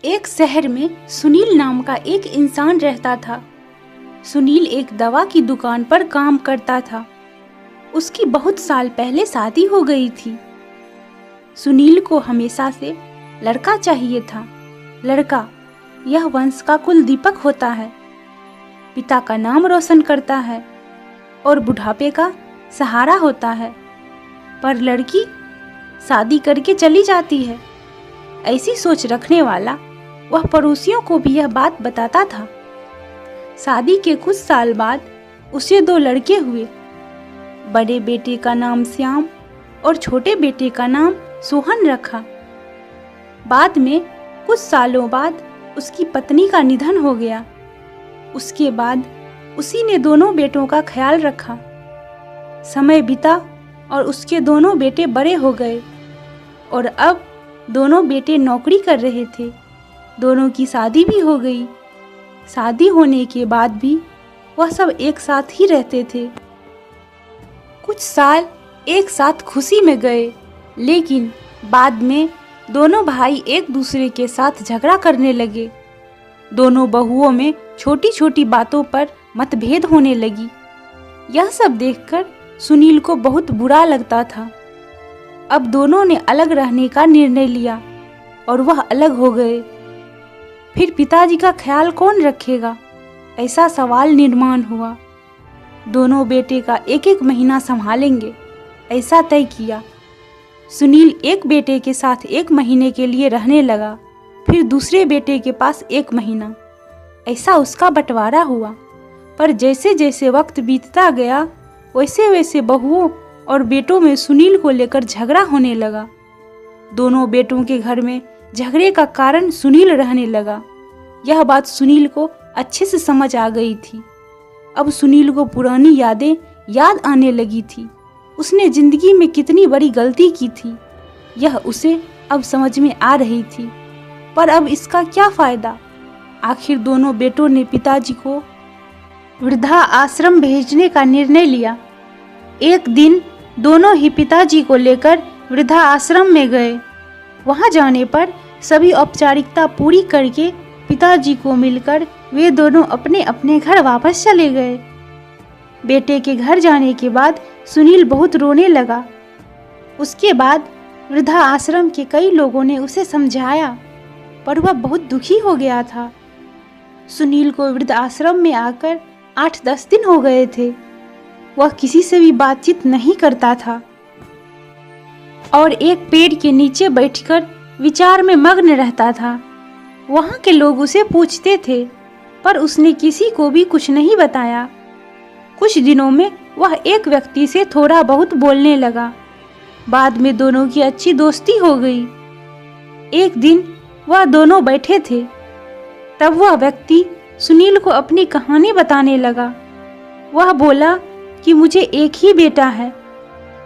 एक शहर में सुनील नाम का एक इंसान रहता था। सुनील एक दवा की दुकान पर काम करता था। उसकी बहुत साल पहले शादी हो गई थी। सुनील को हमेशा से लड़का चाहिए था। लड़का यह वंश का कुल दीपक होता है, पिता का नाम रोशन करता है और बुढ़ापे का सहारा होता है। पर लड़की शादी करके चली जाती है। ऐसी सोच रखने वाला वह पड़ोसियों को भी यह बात बताता था। शादी के कुछ साल बाद उसे 2 लड़के हुए। बड़े बेटे का नाम श्याम और छोटे बेटे का नाम सोहन रखा। बाद में कुछ सालों बाद उसकी पत्नी का निधन हो गया। उसके बाद उसी ने दोनों बेटों का ख्याल रखा। समय बीता और उसके दोनों बेटे बड़े हो गए और अब दोनों बेटे नौकरी कर रहे थे। दोनों की शादी भी हो गई। शादी होने के बाद भी वह सब एक साथ ही रहते थे। कुछ साल एक साथ खुशी में गए, लेकिन बाद में दोनों भाई एक दूसरे के साथ झगड़ा करने लगे। दोनों बहुओं में छोटी छोटी बातों पर मतभेद होने लगी। यह सब देखकर सुनील को बहुत बुरा लगता था। अब दोनों ने अलग रहने का निर्णय लिया और वह अलग हो गए। फिर पिताजी का ख्याल कौन रखेगा, ऐसा सवाल निर्माण हुआ। दोनों बेटे का एक एक महीना संभालेंगे, ऐसा तय किया। सुनील एक बेटे के साथ 1 महीने के लिए रहने लगा, फिर दूसरे बेटे के पास 1 महीना। ऐसा उसका बंटवारा हुआ। पर जैसे जैसे वक्त बीतता गया, वैसे वैसे बहुओं और बेटों में सुनील को लेकर झगड़ा होने लगा। दोनों बेटों के घर में झगड़े का कारण सुनील रहने लगा। यह बात सुनील को अच्छे से समझ आ गई थी। अब सुनील को पुरानी यादें याद आने लगी थी। उसने जिंदगी में कितनी बड़ी गलती की थी, यह उसे अब समझ में आ रही थी। पर अब इसका क्या फायदा? आखिर दोनों बेटों ने पिताजी को वृद्धा आश्रम भेजने का निर्णय लिया। एक दिन दोनों ही पिताजी को लेकर वृद्धा आश्रम में गए। वहां जाने पर सभी औपचारिकता पूरी करके पिताजी को मिलकर वे दोनों अपने अपने घर वापस चले गए। बेटे के घर जाने के बाद सुनील बहुत रोने लगा। उसके बाद वृद्धा आश्रम के कई लोगों ने उसे समझाया, पर वह बहुत दुखी हो गया था। सुनील को वृद्ध आश्रम में आकर 8-10 दिन हो गए थे। वह किसी से भी बातचीत नहीं करता था और एक पेड़ के नीचे बैठकर विचार में मग्न रहता था। वहां के लोग उसे पूछते थे, पर उसने किसी को भी कुछ नहीं बताया। कुछ दिनों में वह एक व्यक्ति से थोड़ा बहुत बोलने लगा। बाद में दोनों की अच्छी दोस्ती हो गई। एक दिन वह दोनों बैठे थे, तब वह व्यक्ति सुनील को अपनी कहानी बताने लगा। वह बोला कि मुझे एक ही बेटा है।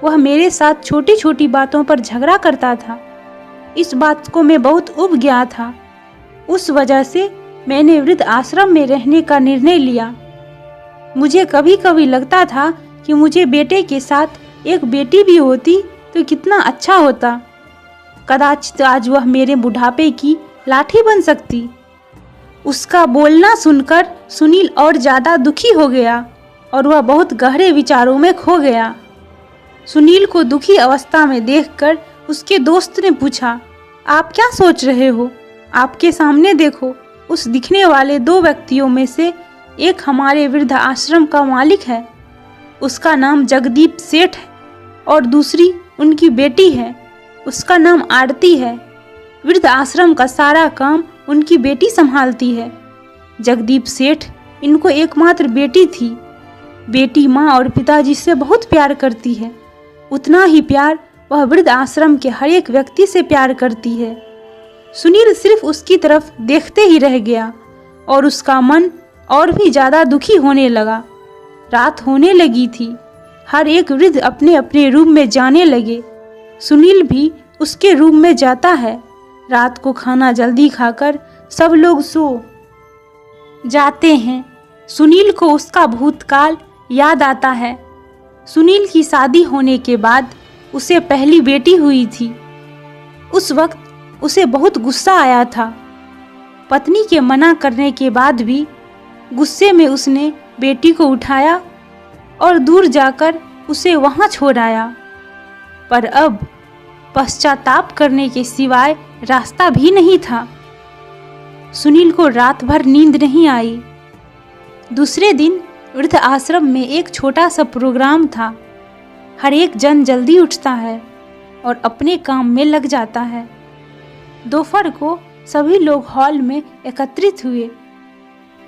वह मेरे साथ छोटी छोटी बातों पर झगड़ा करता था। इस बात को मैं बहुत ऊब गया था। उस वजह से मैंने वृद्ध आश्रम में रहने का निर्णय लिया। मुझे कभी कभी लगता था कि मुझे बेटे के साथ एक बेटी भी होती तो कितना अच्छा होता। कदाचित आज वह मेरे बुढ़ापे की लाठी बन सकती। उसका बोलना सुनकर सुनील और ज़्यादा दुखी हो गया और वह बहुत गहरे विचारों में खो गया। सुनील को दुखी अवस्था में देखकर उसके दोस्त ने पूछा, आप क्या सोच रहे हो? आपके सामने देखो, उस दिखने वाले 2 व्यक्तियों में से एक हमारे वृद्ध आश्रम का मालिक है। उसका नाम जगदीप सेठ है और दूसरी उनकी बेटी है, उसका नाम आरती है। वृद्ध आश्रम का सारा काम उनकी बेटी संभालती है। जगदीप सेठ इनको एकमात्र बेटी थी। बेटी माँ और पिताजी से बहुत प्यार करती है। उतना ही प्यार वह वृद्ध आश्रम के हर एक व्यक्ति से प्यार करती है। सुनील सिर्फ उसकी तरफ देखते ही रह गया और उसका मन और भी ज़्यादा दुखी होने लगा। रात होने लगी थी। हर एक वृद्ध अपने अपने रूम में जाने लगे। सुनील भी उसके रूम में जाता है। रात को खाना जल्दी खाकर सब लोग सो जाते हैं। सुनील को उसका भूतकाल याद आता है। सुनील की शादी होने के बाद उसे पहली बेटी हुई थी। उस वक्त उसे बहुत गुस्सा आया था। पत्नी के मना करने के बाद भी गुस्से में उसने बेटी को उठाया और दूर जाकर उसे वहां छोड़ आया। पर अब पश्चाताप करने के सिवाय रास्ता भी नहीं था। सुनील को रात भर नींद नहीं आई। दूसरे दिन वृद्ध आश्रम में एक छोटा सा प्रोग्राम था। हर एक जन जल्दी उठता है और अपने काम में लग जाता है। दोपहर को सभी लोग हॉल में एकत्रित हुए।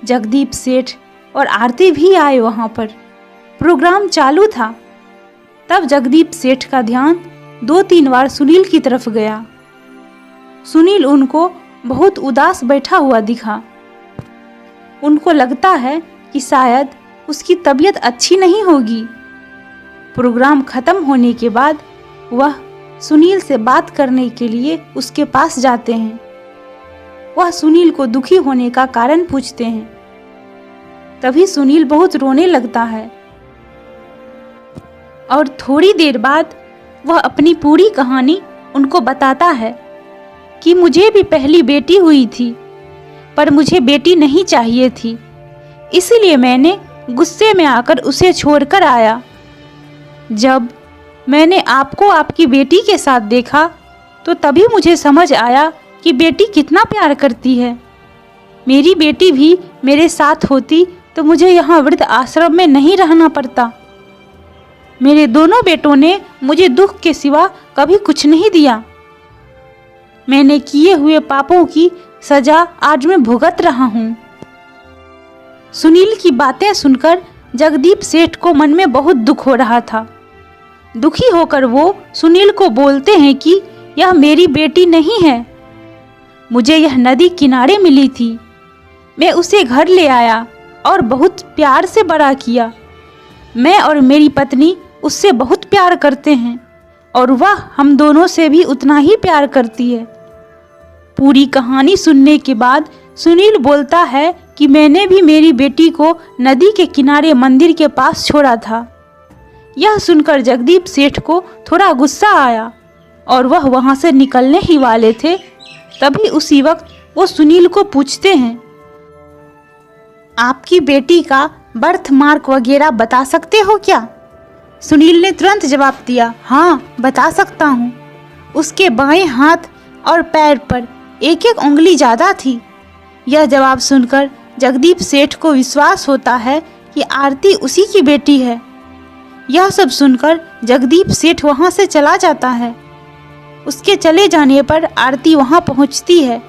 जगदीप सेठ और आरती भी आए वहां पर। प्रोग्राम चालू था। तब जगदीप सेठ का ध्यान 2-3 बार सुनील की तरफ गया। सुनील उनको बहुत उदास बैठा हुआ दिखा। उनको लगता है कि शायद उसकी तबीयत अच्छी नहीं होगी। प्रोग्राम खत्म होने के बाद वह सुनील से बात करने के लिए उसके पास जाते हैं। वह सुनील को दुखी होने का कारण पूछते हैं। तभी सुनील बहुत रोने लगता है और थोड़ी देर बाद वह अपनी पूरी कहानी उनको बताता है कि मुझे भी पहली बेटी हुई थी, पर मुझे बेटी नहीं चाहिए थी, इसलिए मैंने गुस्से में आकर उसे छोड़कर आया। जब मैंने आपको आपकी बेटी के साथ देखा तो तभी मुझे समझ आया कि बेटी कितना प्यार करती है। मेरी बेटी भी मेरे साथ होती तो मुझे यहाँ वृद्ध आश्रम में नहीं रहना पड़ता। मेरे दोनों बेटों ने मुझे दुख के सिवा कभी कुछ नहीं दिया। मैंने किए हुए पापों की सजा आज मैं भुगत रहा हूँ। सुनील की बातें सुनकर जगदीप सेठ को मन में बहुत दुख हो रहा था। दुखी होकर वो सुनील को बोलते हैं कि यह मेरी बेटी नहीं है, मुझे यह नदी किनारे मिली थी। मैं उसे घर ले आया और बहुत प्यार से बड़ा किया। मैं और मेरी पत्नी उससे बहुत प्यार करते हैं और वह हम दोनों से भी उतना ही प्यार करती है। पूरी कहानी सुनने के बाद सुनील बोलता है कि मैंने भी मेरी बेटी को नदी के किनारे मंदिर के पास छोड़ा था। यह सुनकर जगदीप सेठ को थोड़ा गुस्सा आया और वह वहां से निकलने ही वाले थे। तभी उसी वक्त वो सुनील को पूछते हैं, आपकी बेटी का बर्थ मार्क वगैरह बता सकते हो क्या? सुनील ने तुरंत जवाब दिया, हाँ बता सकता हूँ। उसके बाएं हाथ और पैर पर एक एक उंगली ज़्यादा थी। यह जवाब सुनकर जगदीप सेठ को विश्वास होता है कि आरती उसी की बेटी है। यह सब सुनकर जगदीप सेठ वहाँ से चला जाता है। उसके चले जाने पर आरती वहाँ पहुँचती है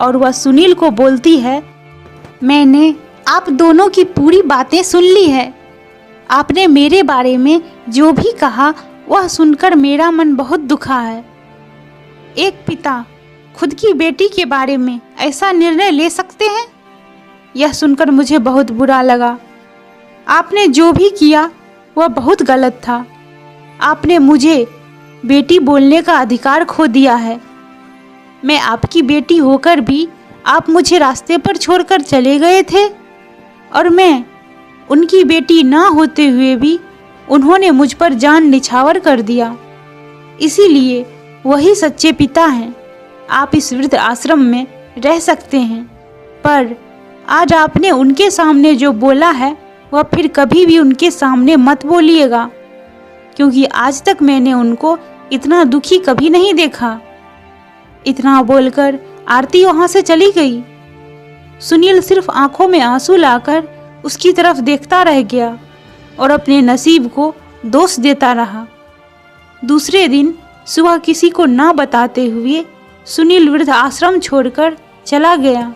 और वह सुनील को बोलती है, मैंने आप दोनों की पूरी बातें सुन ली है। आपने मेरे बारे में जो भी कहा वह सुनकर मेरा मन बहुत दुखा है। एक पिता खुद की बेटी के बारे में ऐसा निर्णय ले सकते हैं? यह सुनकर मुझे बहुत बुरा लगा। आपने जो भी किया वह बहुत गलत था। आपने मुझे बेटी बोलने का अधिकार खो दिया है। मैं आपकी बेटी होकर भी आप मुझे रास्ते पर छोड़कर चले गए थे और मैं उनकी बेटी ना होते हुए भी उन्होंने मुझ पर जान निछावर कर दिया। इसीलिए वही सच्चे पिता हैं। आप इस वृद्ध आश्रम में रह सकते हैं, पर आज आपने उनके सामने जो बोला है वह फिर कभी भी उनके सामने मत बोलिएगा, क्योंकि आज तक मैंने उनको इतना दुखी कभी नहीं देखा। इतना बोलकर आरती वहां से चली गई। सुनील सिर्फ आंखों में आंसू लाकर उसकी तरफ देखता रह गया और अपने नसीब को दोष देता रहा। दूसरे दिन सुबह किसी को ना बताते हुए सुनील वृद्ध आश्रम छोड़कर चला गया।